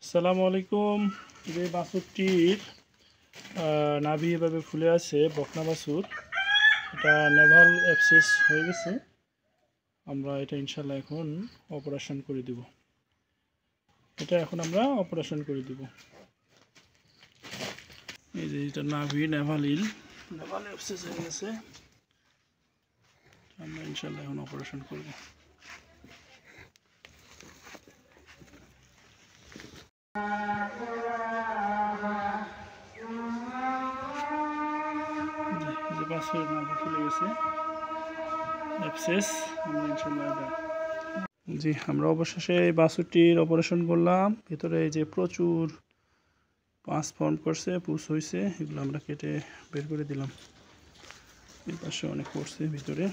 আসসালামু আলাইকুম। যে বাছুরটির নাভি এভাবে ফুলে আছে, বকনা বাছুর, এটা নেভাল অ্যাবসেস হয়ে গেছে। আমরা এটা ইনশাল্লাহ এখন অপারেশন করে দিব। এই যে এটা নাভি নেভাল অ্যাবসেস হয়ে গেছে। আমরা ইনশাল্লাহ এখন অপারেশন করব। যে বাছুরের নাভি ফুলে গেছে, অ্যাবসেস। আমরা ইনশাল্লাহ জি, আমরা অবশেষে এই বাছুরটির অপারেশন করলাম। ভিতরে এই যে প্রচুর পাঁচ ফর্ম করছে, পুষ হয়েছে, এগুলো আমরা কেটে বের করে দিলাম। এই পাশে অনেক পড়ছে ভিতরে।